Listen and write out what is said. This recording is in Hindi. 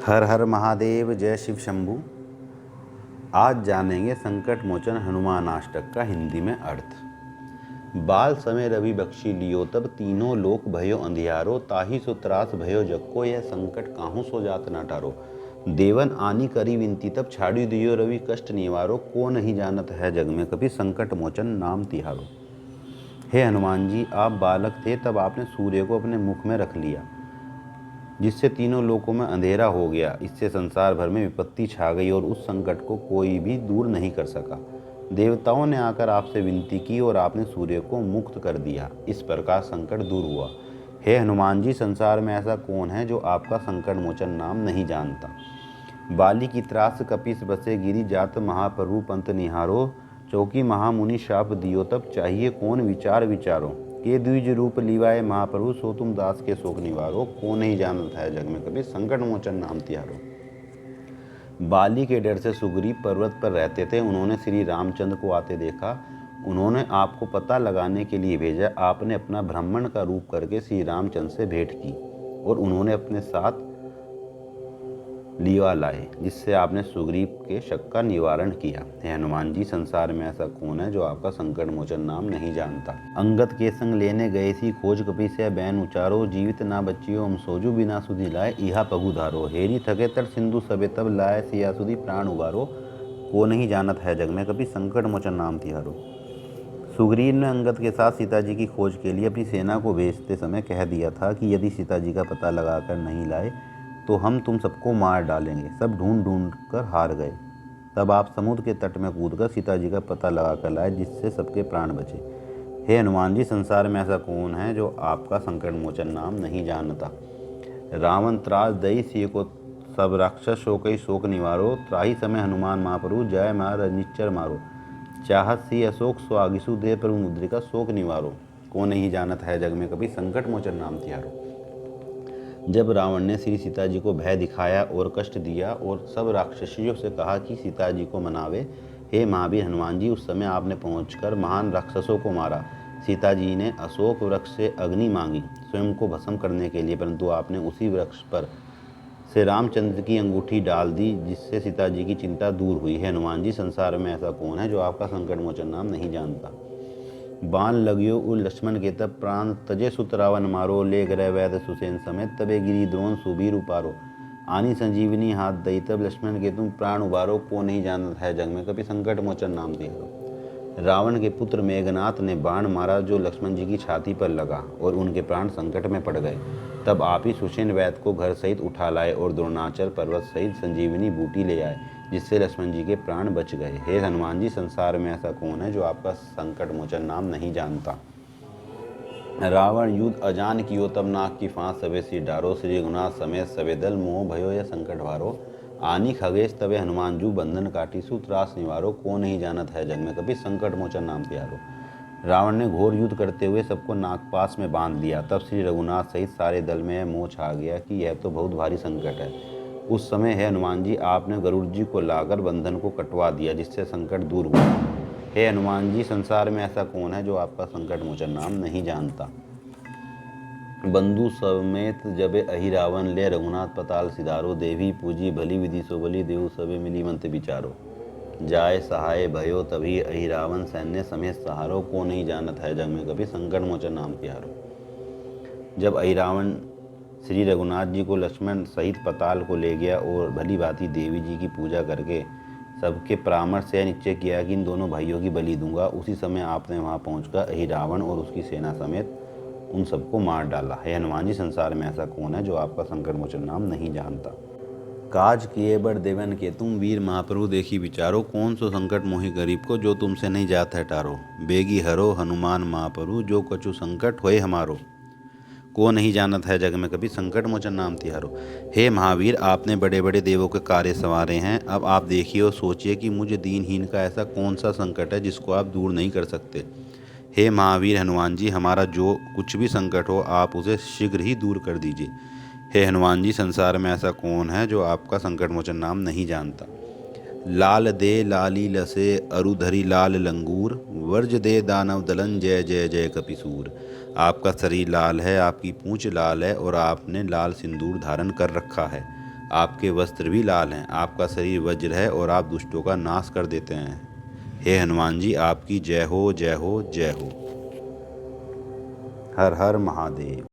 हर हर महादेव, जय शिव शंभू। आज जानेंगे संकट मोचन हनुमानाष्टक का हिंदी में अर्थ। बाल समय रवि बख्शी लियो, तब तीनों लोक भयो अंधियारो, ताहि सो त्रास भयो जग यह संकट काहू सो जात न टारो। देवन आनी करी विनती, तब छाड़ी दियो रवि कष्ट निवारो, को नहीं जानत है जग में कभी संकट मोचन नाम तिहारो। हे हनुमान जी, आप बालक थे तब आपने सूर्य को अपने मुख में रख लिया, जिससे तीनों लोकों में अंधेरा हो गया। इससे संसार भर में विपत्ति छा गई और उस संकट को कोई भी दूर नहीं कर सका। देवताओं ने आकर आपसे विनती की और आपने सूर्य को मुक्त कर दिया। इस प्रकार संकट दूर हुआ। हे हनुमान जी, संसार में ऐसा कौन है जो आपका संकट मोचन नाम नहीं जानता। बाली की त्रास कपिस बसे गिरी, जात महाप्रभु पंत निहारो, चौकी महामुनि शाप दियो, तब चाहिए कौन विचार विचारो। के द्विज रूप लीवाए महाप्रभु, सो तुम दास के शोक निवारो, को नहीं जानता है जग में कभी संकट मोचन नाम तिहारो। बाली के डर से सुग्रीव पर्वत पर रहते थे। उन्होंने श्री रामचंद्र को आते देखा। उन्होंने आपको पता लगाने के लिए भेजा। आपने अपना ब्राह्मण का रूप करके श्री रामचंद्र से भेंट की और उन्होंने अपने साथ लीवा लाए, जिससे आपने सुग्रीव के शक का निवारण किया। हे हनुमान जी, संसार में ऐसा कौन है जो आपका संकट मोचन नाम नहीं जानता। अंगद के संग लेने गए सी खोज, कपि से बैन उचारो, जीवित ना बच्चियो हम सोजू, बिना सुधि लाए इहा पगुधारो। हेरी थके तर सिंधु सबे, तब लाए सिया सुधि प्राण उबारो, को नहीं जानत है जग में कभी संकट मोचन नाम तिहारो। सुग्रीव ने अंगद के साथ सीता जी की खोज के लिए अपनी सेना को भेजते समय कह दिया था कि यदि सीता जी का पता लगाकर नहीं लाए तो हम तुम सबको मार डालेंगे। सब ढूंढ ढूंढ कर हार गए। तब आप समुद्र के तट में कूदकर सीता जी का पता लगा कर लाए, जिससे सबके प्राण बचे। हे हनुमान जी, संसार में ऐसा कौन है जो आपका संकट मोचन नाम नहीं जानता। रावण त्रास दई सिय को, सब राक्षस शोकई शोक निवारो, त्राही समय हनुमान महाप्रभु, जय मार निच्चर मारो। चाहत सी अशोक स्वागिसु, दे प्रभु मुद्रिका शोक निवारो, को नहीं जानत है जग में कभी संकट मोचन नाम तिहारो। जब रावण ने श्री सीता जी को भय दिखाया और कष्ट दिया और सब राक्षसियों से कहा कि सीता जी को मनावे, हे महावीर हनुमान जी, उस समय आपने पहुंचकर महान राक्षसों को मारा। सीता जी ने अशोक वृक्ष से अग्नि मांगी स्वयं को भस्म करने के लिए, परंतु आपने उसी वृक्ष पर से रामचंद्र की अंगूठी डाल दी, जिससे सीता जी की चिंता दूर हुई। है हनुमान जी, संसार में ऐसा कौन है जो आपका संकट मोचन नाम नहीं जानता। बाण लगियो उर लक्ष्मण के, तब प्राण तजे सुत रावण मारो, ले गृह वैद सुसेन समेत, तबे गिरी द्रोण सुबीर उपारो। आनी संजीवनी हाथ दई, तब लक्ष्मण के तुम प्राण उबारो, को नहीं जानत है जग में कभी संकट मोचन नाम तिहारो। रावण के पुत्र मेघनाथ ने बाण मारा जो लक्ष्मण जी की छाती पर लगा और उनके प्राण संकट में पड़ गए। तब आप ही सुषेण वैद को घर सहित उठा लाए और द्रोणाचल पर्वत सहित संजीवनी बूटी ले आए, जिससे लक्ष्मण जी के प्राण बच गए। हे हनुमान जी, संसार में ऐसा कौन है जो आपका संकट मोचन नाम नहीं जानता। रावण युद्ध अजान कियो, तब नाग की फांस सबे सिर डारो, श्री रघुनाथ समेत सबे दल, मोह भयो यह संकट वारो। आनी खगेश तबे हनुमान जू, बंधन काटी सु त्रास निवारो, को नहीं जानत है जग में कभी संकट मोचन नाम तिहारो। रावण ने घोर युद्ध करते हुए सबको नागपास में बांध लिया। तब श्री रघुनाथ सहित सारे दल में यह मोह छा गया कि यह तो बहुत भारी संकट है। उस समय है हनुमान जी, आपने गरुड़ जी को लाकर बंधन को कटवा दिया, जिससे संकट दूर हुआ। हे हनुमान जी, संसार में ऐसा कौन है जो आपका संकट मोचन नाम नहीं जानता। बंधु समेत जबे अहि रावण, ले रघुनाथ पताल सिधारो, देवी पूजी भली विधि सो बली, देव सबे मिली मंत्र विचारो। जाय सहाय भयो तभी अहि रावण, सैन्य समेत सहारो, को नहीं जानत है जग में कभी संकट मोचन नाम तिहारो। जब अहि रावण श्री रघुनाथ जी को लक्ष्मण सहित पताल को ले गया और भली भांति देवी जी की पूजा करके सबके परामर्श से निश्चय किया कि इन दोनों भाइयों की बलि दूंगा, उसी समय आपने वहां पहुंचकर अहि रावण और उसकी सेना समेत उन सबको मार डाला। हे हनुमान जी, संसार में ऐसा कौन है जो आपका संकट मोचन नाम नहीं जानता। काज किए बड़ देवन के तुम, वीर महाप्रभु देखी विचारो, कौन सो संकट मोहि गरीब को, जो तुमसे नहीं जात है टारो। बेगी हरो हनुमान महाप्रभु, जो कछु संकट होए हमारो, को नहीं जानत है जग में कभी संकट मोचन नाम तिहारो। हे महावीर, आपने बड़े बड़े देवों के कार्य संवारे हैं। अब आप देखिए और सोचिए कि मुझे दीनहीन का ऐसा कौन सा संकट है जिसको आप दूर नहीं कर सकते। हे महावीर हनुमान जी, हमारा जो कुछ भी संकट हो आप उसे शीघ्र ही दूर कर दीजिए। हे हनुमान जी, संसार में ऐसा कौन है जो आपका संकट मोचन नाम नहीं जानता। लाल दे लाली लसे, अरुधरी लाल लंगूर, वर्ज दे दानव दलन, जय जय जय कपिसूर। आपका शरीर लाल है, आपकी पूंछ लाल है और आपने लाल सिंदूर धारण कर रखा है। आपके वस्त्र भी लाल हैं। आपका शरीर वज्र है और आप दुष्टों का नाश कर देते हैं। हे हनुमान जी, आपकी जय हो, जय हो, जय हो। हर हर महादेव।